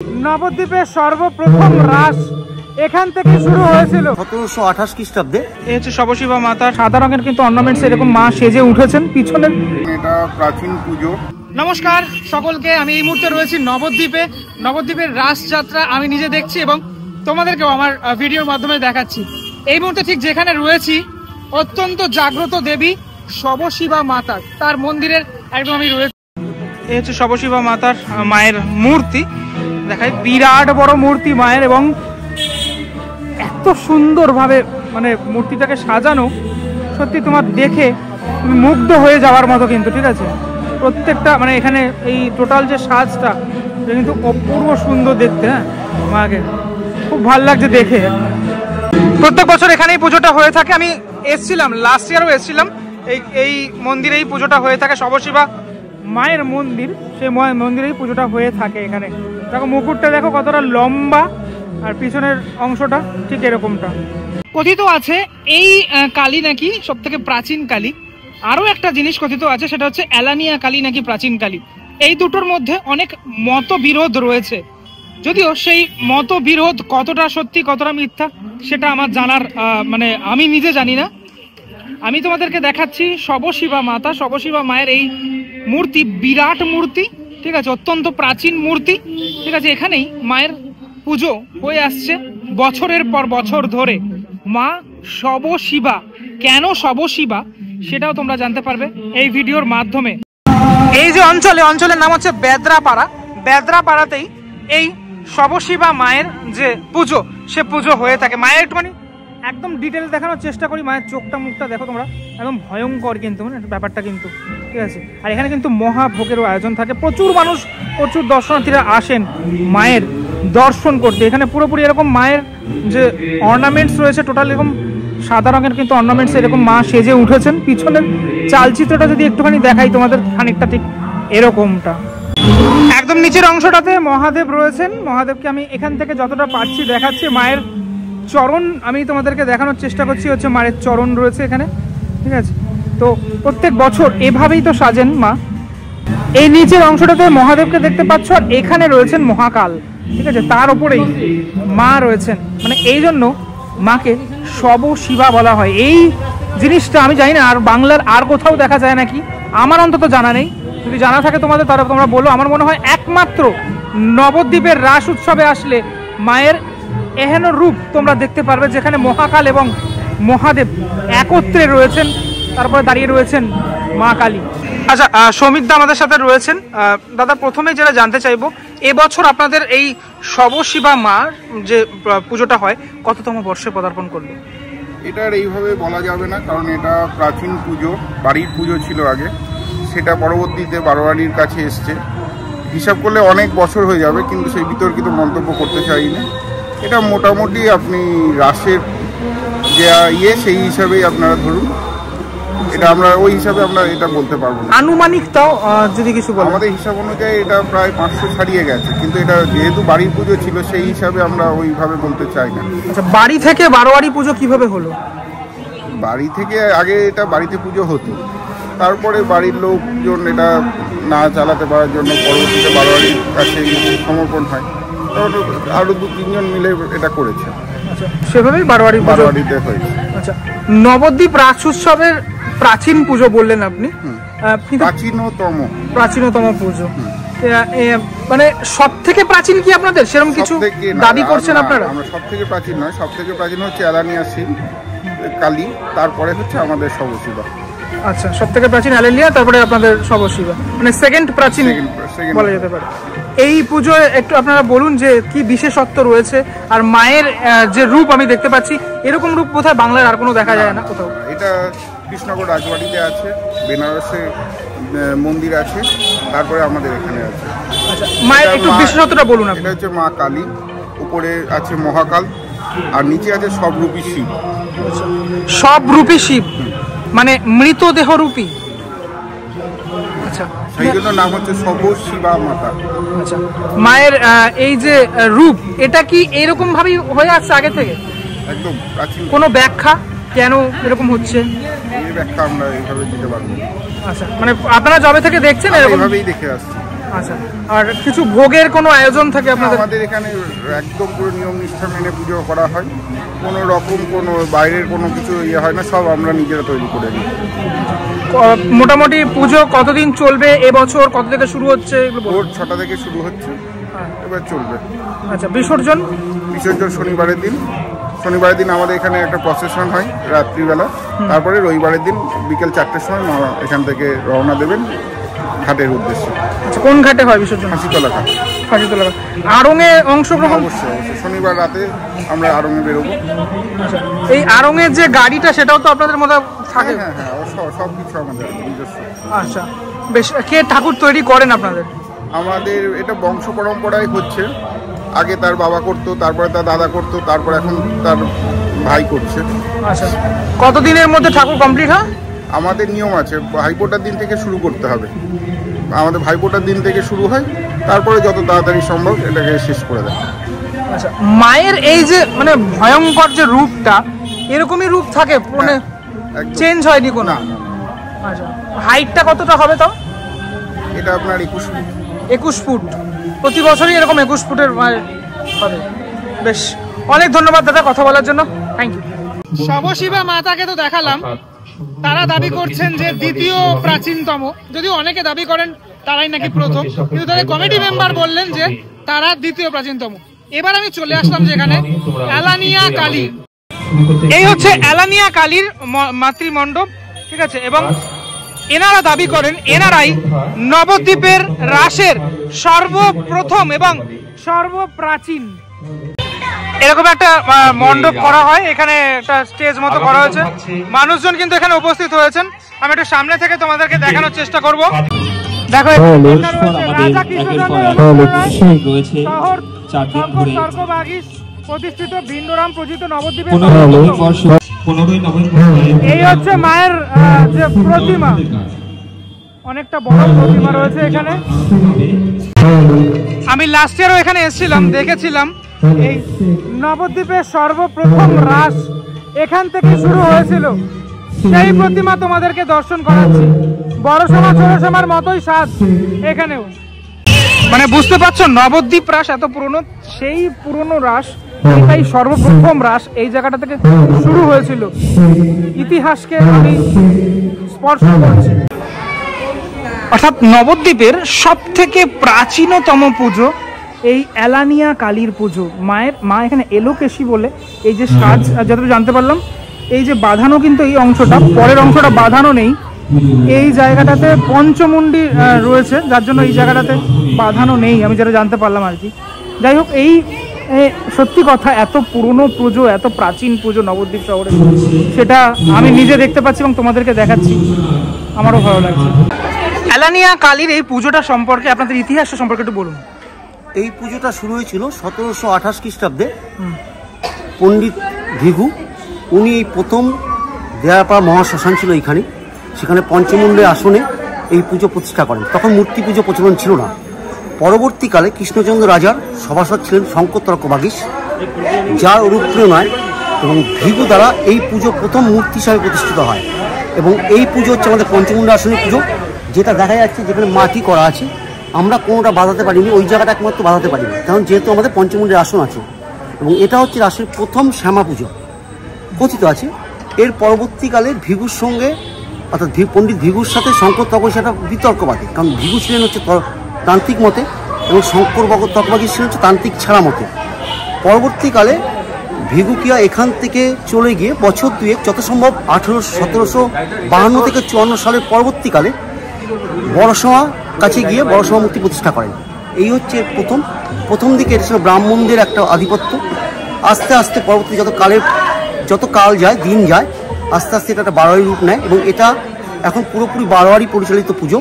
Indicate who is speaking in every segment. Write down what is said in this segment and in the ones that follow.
Speaker 1: নবদ্বীপের সর্বপ্রথম রাস এখান থেকে শুরু হয়েছিল
Speaker 2: 1728 খ্রিস্টাব্দে।
Speaker 1: এই হচ্ছে শবশিবা মাতা, সাদা রঙের কিন্তু অর্নামেন্টস এরকম মা সেজে উঠেছেন পিছনে।
Speaker 2: এটা প্রাচীন পুজো।
Speaker 1: নমস্কার সকলকে, আমি এই মুহূর্তে রয়েছি নবদ্বীপে। নবদ্বীপের রাস যাত্রা আমি নিজে দেখছি এবং তোমাদেরকেও আমার ভিডিওর মাধ্যমে দেখাচ্ছি। এই মুহূর্তে ঠিক যেখানে রয়েছি অত্যন্ত জাগ্রত দেবী শবশিবা মাতা, তার মন্দিরের একদম আমি রয়েছি। এই হচ্ছে শবশিবা মাতার মায়ের মূর্তি, দেখায় বিরাট বড় মূর্তি মায়ের, এবং এত সুন্দরভাবে মানে মূর্তিটাকে সাজানো, সত্যি তোমার দেখে তুমি মুগ্ধ হয়ে যাওয়ার মতো কিন্তু। ঠিক আছে, প্রত্যেকটা মানে এখানে এই টোটাল যে সাজটা কিন্তু অপূর্ব সুন্দর দেখতে। হ্যাঁ, মাকে খুব ভালো লাগছে দেখে। প্রত্যেক বছর এখানেই পুজোটা হয়ে থাকে। আমি এসছিলাম, লাস্ট ইয়ারও এসছিলাম। এই মন্দিরে এই পুজোটা হয়ে থাকে, শবশিবা মায়ের মন্দির, সেই মন্দিরেই পুজোটা হয়ে থাকে এখানে। দেখো মুকুটটা দেখো কতটা লম্বা, আর পিছনের অংশটা ঠিক এরকমটা। কথিত আছে এই কালী নাকি সব থেকে প্রাচীন কালী। আরো একটা জিনিস কথিত আছে, সেটা হচ্ছে এলানিয়া কালী নাকি প্রাচীন কালী। এই দুটোর মধ্যে অনেক মতবিরোধ রয়েছে, যদিও সেই মতবিরোধ কতটা সত্যি কতটা মিথ্যা সেটা আমার জানার মানে আমি নিজে জানি না। আমি তোমাদেরকে দেখাচ্ছি শবশিবা মাতা, শবশিবা মায়ের এই মূর্তি, বিরাট মূর্তি। ঠিক আছে, অত্যন্ত প্রাচীন মূর্তি। ঠিক আছে, এখানেই মায়ের পুজো হয়ে আসছে বছরের পর বছর ধরে। মা শবশিবা, কেন শবশিবা সেটাও তোমরা জানতে পারবে এই ভিডিওর মাধ্যমে। এই যে অঞ্চলের নাম হচ্ছে বেদরাপাড়া। বেদরাপাড়াতেই এই শবশিবা মায়ের যে পুজো, সে পুজো হয়ে থাকে। মায়ের একটুখানি একদম ডিটেল দেখানোর চেষ্টা করি। মায়ের চোখটা মুখটা দেখো তোমরা, একদম ভয়ঙ্কর কিন্তু মানে ব্যাপারটা কিন্তু। ঠিক আছে, আর এখানে কিন্তু মহাভোগেরও আয়োজন থাকে। প্রচুর মানুষ, প্রচুর দর্শনার্থীরা আসেন মায়ের দর্শন করতে। এখানে পুরোপুরি এরকম মায়ের যে অর্নামেন্টস রয়েছে টোটাল এরকম সাদা রঙের কিন্তু অর্নামেন্টস এরকম মা সেজে উঠেছেন। পিছনের চালচিত্রটা যদি একটুখানি দেখাই তোমাদের, খানিকটা ঠিক এরকমটা। একদম নিচের অংশটাতে মহাদেব রয়েছেন। মহাদেবকে আমি এখান থেকে যতটা পারছি দেখাচ্ছি। মায়ের চরণ আমি তোমাদেরকে দেখানোর চেষ্টা করছি, হচ্ছে মায়ের চরণ রয়েছে এখানে। ঠিক আছে, তো প্রত্যেক বছর এভাবেই তো সাজেন মা। এই নিচের অংশটাতে মহাদেবকে দেখতে পাচ্ছ, আর এখানে রয়েছেন মহাকাল। ঠিক আছে, তার উপরেই মা রয়েছেন, মানে এই জন্য মাকে শবশিবা বলা হয়। এই জিনিসটা আমি জানি না আর বাংলার আর কোথাও দেখা যায় নাকি, আমার অন্তত জানা নেই। যদি জানা থাকে তোমাদের তারা তোমরা বলো। আমার মনে হয় একমাত্র নবদ্বীপের রাস উৎসবে আসলে মায়ের এহেন রূপ তোমরা দেখতে পারবে, যেখানে মহাকাল এবং মহাদেব একত্রে রয়েছেন, তারপরে দাঁড়িয়ে রয়েছেন মা কালী। আচ্ছা, সৌমিকদা আমাদের সাথে রয়েছেন। দাদা, প্রথমে যেটা জানতে চাইবো, এবছর আপনাদের এই শবশিবা মার যে পুজোটা হয় কততম বর্ষে পদার্পণ করলো?
Speaker 2: এটার এইভাবে বলা যাবে না, কারণ এটা প্রাচীন পুজো, বাড়ির পুজো ছিল আগে, সেটা পরবর্তীতে বারোয়ারির কাছে এসছে। হিসাব করলে অনেক বছর হয়ে যাবে, কিন্তু সেই বিতর্কিত মন্তব্য করতে চাই না। এটা মোটামুটি আপনি রাসের যে সেই হিসাবেই আপনারা ধরুন, এটা আমরা ওই হিসাবে আমরা এটা বলতে পারবো না।
Speaker 1: আনুমানিক তাও যদি কিছু বলেন।
Speaker 2: আমাদের হিসাব অনুযায়ী এটা প্রায় 500 ছাড়িয়ে গেছে, কিন্তু এটা যেহেতু বাড়ির পুজো ছিল সেই হিসাবে আমরা ওইভাবে বলতে চাই না।
Speaker 1: আচ্ছা, বাড়ি থেকে বারোয়ারি পুজো কিভাবে হলো?
Speaker 2: বাড়ি থেকে আগে এটা বাড়িতে পুজো হতো, তারপরে বাড়ির লোকজন এটা না চালাতে পারার জন্য পরবর্তীতে বারোয়ারির কাছে সমর্পণ হয়, আরো 2-3 জন মিলে এটা করেছে।
Speaker 1: আচ্ছা, সেভাবেই বারোয়ারিতে
Speaker 2: হয়েছে।
Speaker 1: আচ্ছা, নবদ্বীপ রাস উৎসবের প্রাচীন পুজো বললেন আপনি, প্রাচীনতম পুজো, মানে সব থেকে প্রাচীন কি আপনাদের সেরকম কিছু দাবি করছেন আপনারা?
Speaker 2: আমরা সব থেকে প্রাচীন নয়, সব থেকে প্রাচীন হচ্ছে এলানিয়া কালী, তারপরে হচ্ছে আমাদের শবশিবা।
Speaker 1: আচ্ছা, সব থেকে প্রাচীন এলানিয়া, তারপরে আপনাদের শবশিবা, মানে সেকেন্ড প্রাচীন বলা যেতে পারে। এই পুজোয় একটু আপনারা বলুন যে কি বিশেষত্ব রয়েছে, আর মায়ের যে রূপ আমি দেখতে পাচ্ছি, এরকম রূপ কোথায় বাংলার আর কোনো দেখা যায় না কোথাও।
Speaker 2: এটা কৃষ্ণগড় রাজবাড়িতে আছে, বেনারসে মন্দির আছে, তারপরে আমাদের এখানে আছে।
Speaker 1: আচ্ছা, মায়ের একটু বিশেষত্বটা বলুন।
Speaker 2: এটা হচ্ছে মা কালী, উপরে আছে মহাকাল, আর নিচে আছে সবরূপী শিব।
Speaker 1: সবরূপী শিব মানে মৃতদেহ রূপী। আচ্ছা,
Speaker 2: সেই জন্য নাম হচ্ছে শবশিবা মাতা।
Speaker 1: আচ্ছা, মায়ের এই যে রূপ, এটা কি এরকম ভাবেই হয়ে আসছে আগে থেকে?
Speaker 2: একদম প্রাচীন।
Speaker 1: কোনো ব্যাখ্যা কেন এরকম হচ্ছে?
Speaker 2: এই ব্যাখ্যা আমরা এইভাবে দিতে পারবো।
Speaker 1: আচ্ছা, মানে আপনারা যবে থেকে দেখছেন এরকম
Speaker 2: এইভাবেই দেখে আসছি।
Speaker 1: আচ্ছা, আর কিছু ভোগের কোনো আয়োজন থাকে আপনাদের?
Speaker 2: আমাদের এখানে একদম পুরো নিয়ম নিষ্ঠা মেনে পুজো করা হয়, কোনো রকম কোনো বাইরের কোনো কিছু ইয়ে হয় না, সব আমরা নিজেরা তৈরি করে নিই।
Speaker 1: মোটামুটি পুজো কতদিন চলবে এবছর, কত থেকে শুরু হচ্ছে?
Speaker 2: ভোর 6টা থেকে শুরু হচ্ছে, এবার চলবে।
Speaker 1: আচ্ছা, বিসর্জন?
Speaker 2: বিসর্জন শনিবারের দিন। শনিবারের দিন আমাদের এখানে একটা প্রসেশন হয় রাত্রিবেলা, তারপরে রবিবারের দিন বিকেল 4টের সময় মা এখান থেকে রওনা দেবেন ঘাটের উদ্দেশ্যে।
Speaker 1: আচ্ছা, কোন ঘাটে হয় বিসর্জন?
Speaker 2: হাসিতলা ঘাট।
Speaker 1: হাসিতলা ঘাট। আড়ংয়ে অংশগ্রহণ?
Speaker 2: অবশ্যই অবশ্যই, শনিবার রাতে আমরা আড়ংয়ে বেরোবো।
Speaker 1: আচ্ছা, এই আড়ংয়ের যে গাড়িটা সেটাও তো আপনাদের মধ্যে থাকে?
Speaker 2: হ্যাঁ হ্যাঁ, সব কিছু আমাদের নিজস্ব।
Speaker 1: আচ্ছা, বেশ। কে ঠাকুর তৈরি করেন আপনাদের?
Speaker 2: আমাদের এটা বংশ পরম্পরায় হচ্ছে, আগে তার বাবা করতো, তারপরে তার দাদা করতো, তারপর এখন তার ভাই করছে।
Speaker 1: আচ্ছা, কতদিনের মধ্যে ঠাকুর কমপ্লিট হয়?
Speaker 2: আমাদের নিয়ম আছে, ভাইফোঁটার দিন থেকে শুরু করতে হবে। আমাদের ভাইফোঁটার দিন থেকে শুরু হয়, তারপরে যত তাড়াতাড়ি সম্ভব এটাকে শেষ করে দেয়।
Speaker 1: আচ্ছা, মায়ের এই যে মানে ভয়ঙ্কর যে রূপটা, এরকমই রূপ থাকে মানে চেঞ্জ হয়নি কোনো?
Speaker 2: না।
Speaker 1: আচ্ছা, হাইটটা কতটা হবে তাও?
Speaker 2: এটা আপনার 21 ফুট।
Speaker 1: 21 ফুট। প্রতি বছরই এরকম 21 ফুটের হবে। বেশ, অনেক ধন্যবাদ দাদা কথা বলার জন্য, থ্যাংক ইউ। শবশিবা মাতাকে তো দেখালাম, তারা দাবি করছেন যে দ্বিতীয় প্রাচীনতম, যদিও অনেকে দাবি করেন তারাই নাকি প্রথম, কিন্তু তাদের কমিটি মেম্বার বললেন যে তারা দ্বিতীয় প্রাচীনতম। এবার আমি চলে আসলাম যেখানে এলানিয়া কালী, এই হচ্ছে এলানিয়া কালীর মাতৃমণ্ডপ, ঠিক আছে। এবং এনারা দাবি করেন এনারাই নবদ্বীপের রাসের সর্বপ্রথম এবং সর্বপ্রাচীন। এরকম একটা মণ্ডপ করা হয়, এখানে একটা স্টেজ মতো করা হয়েছে, মানুষজন কিন্তু এখানে উপস্থিত হয়েছেন। আমি একটু সামনে থেকে তোমাদেরকে দেখানোর চেষ্টা করব। দেখো রাজা প্রতিষ্ঠিত ভিন্ডরাম প্রজিত নবদ্বীপের এই হচ্ছে মায়ের যে প্রতিমা, অনেকটা বড় প্রতিমা রয়েছে এখানে। আমি লাস্ট ইয়ারও এখানে এসেছিলাম, দেখেছিলাম এই নবদ্বীপের সর্বপ্রথম রাস এখান থেকে শুরু হয়েছিল, সেই প্রতিমা তোমাদেরকে দর্শন করাচ্ছি। বড় সভা ছোট সভার মতোই স্বাদ এখানেও, মানে বুঝতে পারছো নবদ্বীপ রাস এত পুরনো, সেই পুরনো রাস, এটাই সর্বপ্রথম রাস এই জায়গাটা থেকে শুরু হয়েছিল। ইতিহাসকে আমি স্পর্শ করছি। অর্থাৎ নবদ্বীপের সব থেকে প্রাচীনতম পুজো এই এলানিয়া কালীর পুজো। মা এখানে এলোকেশী বলে এই যে সাজ, যতটুকু জানতে পারলাম এই যে বাঁধানো, কিন্তু এই অংশটা, পরের অংশটা বাঁধানো নেই। এই জায়গাটাতে পঞ্চমুণ্ডি রয়েছে, যার জন্য এই জায়গাটাতে বাঁধানো নেই, আমি যেটা জানতে পারলাম আর কি। যাই হোক, এই সত্যি কথা, এত পুরনো পুজো, এত প্রাচীন পুজো নবদ্বীপ শহরে, সেটা আমি নিজে দেখতে পাচ্ছি এবং তোমাদেরকে দেখাচ্ছি, আমারও ভালো লাগছে। এলানিয়া কালীর এই পুজোটা সম্পর্কে, আপনাদের ইতিহাসটা সম্পর্কে একটু বলুন।
Speaker 3: এই পুজোটা শুরু হয়েছিল 1728 খ্রিস্টাব্দে। পণ্ডিত ভিগু, উনি এই প্রথম দেয়ারপাড়া মহাশ্মশান ছিল এইখানে, সেখানে পঞ্চমুণ্ডের আসনে এই পুজো প্রতিষ্ঠা করেন। তখন মূর্তি পুজো প্রচলন ছিল না। পরবর্তীকালে কৃষ্ণচন্দ্র রাজার সভাসদ ছিলেন শঙ্কর তর্কবাগীশ, যার অনুপ্রেরণায় এবং ভিগু দ্বারা এই পুজো প্রথম মূর্তি হিসাবে প্রতিষ্ঠিত হয়। এবং এই পুজো হচ্ছে আমাদের পঞ্চমুণ্ডের আসনের পুজো, যেটা দেখা যাচ্ছে যেখানে মাটি করা আছে, আমরা কোনোটা বাঁধাতে পারিনি, ওই জায়গাটা একমাত্র বাঁধাতে পারিনি, কারণ যেহেতু আমাদের পঞ্চমুণ্ডের আসন আছে। এবং এটা হচ্ছে রাসের প্রথম শ্যামা পুজো কথিত আছে। এর পরবর্তীকালে ভিগুর সঙ্গে, অর্থাৎ পণ্ডিত ভিগুর সাথে শঙ্কর তর্কবাগীশ একটা বিতর্ক বাঁধে, কারণ ভিগু ছিলেন হচ্ছে তান্ত্রিক মতে এবং শঙ্কর তর্কবাগীশ ছিলেন হচ্ছে তান্ত্রিক ছাড়া মতে। পরবর্তীকালে ভিগুকিয়া এখান থেকে চলে গিয়ে বছর দুয়েক, যত সম্ভব 1752 থেকে 54 সালের পরবর্তীকালে বড়সভা কাছে গিয়ে বড়সভা মূর্তি প্রতিষ্ঠা করেন। এই হচ্ছে প্রথম দিকে এটা ছিল ব্রাহ্মণদের একটা আধিপত্য। আস্তে আস্তে পরবর্তী যত কাল যায়, দিন যায়, আস্তে আস্তে এটা একটা বারোয়ারি রূপ নেয় এবং এটা এখন পুরোপুরি বারোয়ারি পরিচালিত পুজো।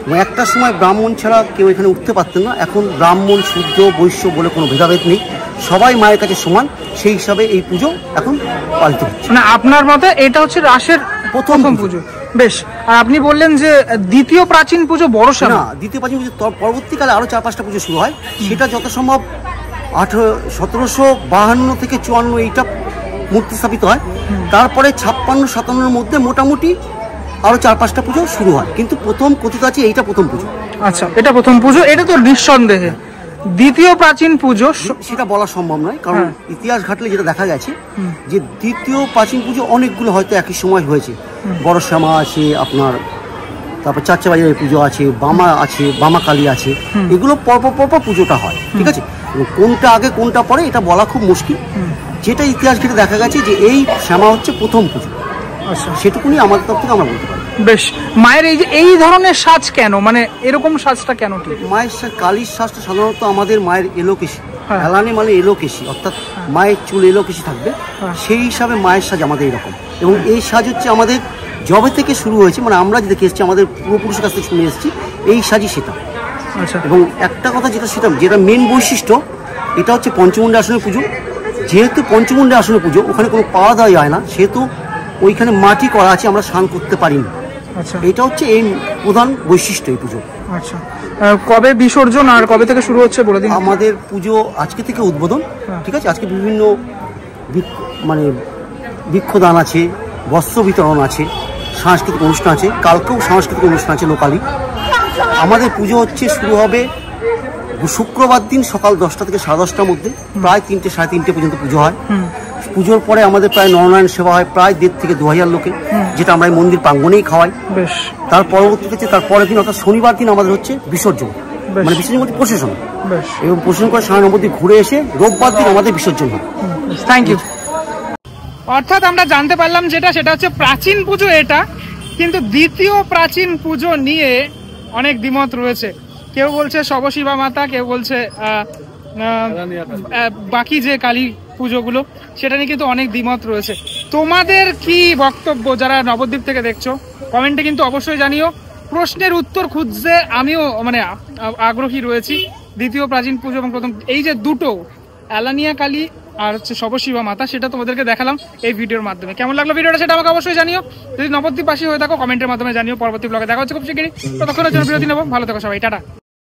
Speaker 3: এবং একটা সময় ব্রাহ্মণ ছাড়া কেউ এখানে উঠতে পারতেন না, এখন ব্রাহ্মণ শূদ্র বৈশ্য বলে কোনো ভেদাভেদ নেই, সবাই মায়ের কাছে সমান। সেই হিসাবে এই পুজো এখন পালিত হচ্ছে।
Speaker 1: মানে আপনার মতে এটা হচ্ছে রাসের প্রথম পুজো। বেশ। আর আপনি বললেন যে দ্বিতীয় প্রাচীন পুজো বড় শ্যামা।
Speaker 3: না, দ্বিতীয় প্রাচীন পুজো পরবর্তীকালে আরো 4-5টা পুজো শুরু হয়, সেটা যত সম্ভব 1752 থেকে 54 এইটা মূর্তি স্থাপিত হয়। তারপরে 56-57-এর মধ্যে মোটামুটি আরো 4-5টা পুজো শুরু হয়, কিন্তু প্রথম কথিত আছে এইটা প্রথম পুজো।
Speaker 1: আচ্ছা, এটা প্রথম পুজো, এটা তো নিঃসন্দেহে। দ্বিতীয় প্রাচীন পুজো
Speaker 3: সেটা বলা সম্ভব নয়, কারণ ইতিহাস ঘাটলে যেটা দেখা গেছে যে দ্বিতীয় প্রাচীন পুজো অনেকগুলো হয়তো একই সময় হয়েছে। বড় শ্যামা আছে আপনার, তারপর চারচাবাজারের পুজো আছে, বামা কালী আছে, এগুলো পরপর পুজোটা হয়, ঠিক আছে। কোনটা আগে কোনটা পরে এটা বলা খুব মুশকিল। যেটা ইতিহাস ঘেটে দেখা গেছে যে এই শ্যামা হচ্ছে প্রথম পুজো, সেটুকুনি আমাদের তরফ থেকে আমরা বলতে পারি।
Speaker 1: বেশ, মায়ের এই ধরনের সাজ কেন, মানে এরকম সাজটা কেন? ঠিক,
Speaker 3: মায়ের কালীর সাজটা সাধারণত আমাদের মায়ের এলোকেশি, এলানে মানে এলোকেশি, অর্থাৎ মায়ের চুল এলোকেশি থাকবে, সেই হিসাবে মায়ের সাজ আমাদের এরকম। এবং এই সাজ হচ্ছে আমাদের জবে থেকে শুরু হয়েছে, মানে আমরা যে দেখে এসেছি, আমাদের পূর্বপুরুষের কাছ থেকে শুনে এসেছি, এই সাজই সেটা।
Speaker 1: আচ্ছা,
Speaker 3: এবং একটা কথা যেটা মেন বৈশিষ্ট্য, এটা হচ্ছে পঞ্চমুণ্ডে আসনে পুজো। যেহেতু পঞ্চমুণ্ডে আসনে পুজো, ওখানে কোনো পাওয়া দেওয়া যায় না, সেহেতু ওইখানে মাটি করা আছে, আমরা স্নান করতে পারি না।
Speaker 1: আচ্ছা,
Speaker 3: এটা হচ্ছে এই প্রধান বৈশিষ্ট্য এই পুজো।
Speaker 1: আচ্ছা, কবে বিসর্জন আর কবে থেকে শুরু হচ্ছে বলে দিন?
Speaker 3: আমাদের পুজো আজকে থেকে উদ্বোধন, ঠিক আছে। আজকে বিভিন্ন মানে বৃক্ষদান আছে, বস্ত্র বিতরণ আছে, সাংস্কৃতিক অনুষ্ঠান আছে, কালকেও সাংস্কৃতিক অনুষ্ঠান আছে লোকালি। আমাদের পুজো হচ্ছে শুরু হবে শুক্রবার দিন সকাল 10টা থেকে 10:30টার মধ্যে, প্রায় 3টে সাড়ে 3টে পর্যন্ত পুজো হয়। পুজোর পরে আমাদের প্রায় নরনারায়ণ সেবা হয় প্রায় 1,500 থেকে 2,000 লোকে, যেটা আমরা এই মন্দির প্রাঙ্গণেই খাওয়াই।
Speaker 1: বেশ,
Speaker 3: তার পরবর্তীতে তার পরের দিন অর্থাৎ শনিবার দিন আমাদের হচ্ছে বিসর্জন, মানে বিসর্জন বলতে প্রসেশন, এবং প্রসেশন করে সারা নবদ্বীপ ঘুরে এসে রোববার দিন আমাদের বিসর্জন হয়।
Speaker 1: Thank you. অর্থাৎ আমরা জানতে পারলাম সেটা হচ্ছে প্রাচীন পুজো এটা, কিন্তু দ্বিতীয় প্রাচীন পুজো নিয়ে অনেক দ্বিমত রয়েছে। কেউ বলছে শবশিবা মাতা, কেউ বলছে বাকি যে কালী পুজোগুলো, সেটা নিয়ে কিন্তু অনেক দ্বিমত রয়েছে। তোমাদের কি বক্তব্য যারা নবদ্বীপ থেকে দেখছো, কমেন্টে কিন্তু অবশ্যই জানিও। প্রশ্নের উত্তর খুঁজতে আমিও মানে আগ্রহী রয়েছি। দ্বিতীয় প্রাচীন পুজো এবং প্রথম, এই যে দুটো এলানিয়া কালী আর হচ্ছে শবশিবা মাতা, সেটা তোমাদেরকে দেখালাম এই ভিডিওর মাধ্যমে। কেমন লাগলো ভিডিওটা সেটা আমাকে অবশ্যই জানিও। যদি নবদ্বীপবাসী হয়ে থাকো কমেন্টের মাধ্যমে জানিও। পরবর্তী ব্লগে দেখা হচ্ছে খুব শিগগিরই। ততক্ষণের জন্য বিরতি নেবো। ভালো থেকো সবাই, টাটা।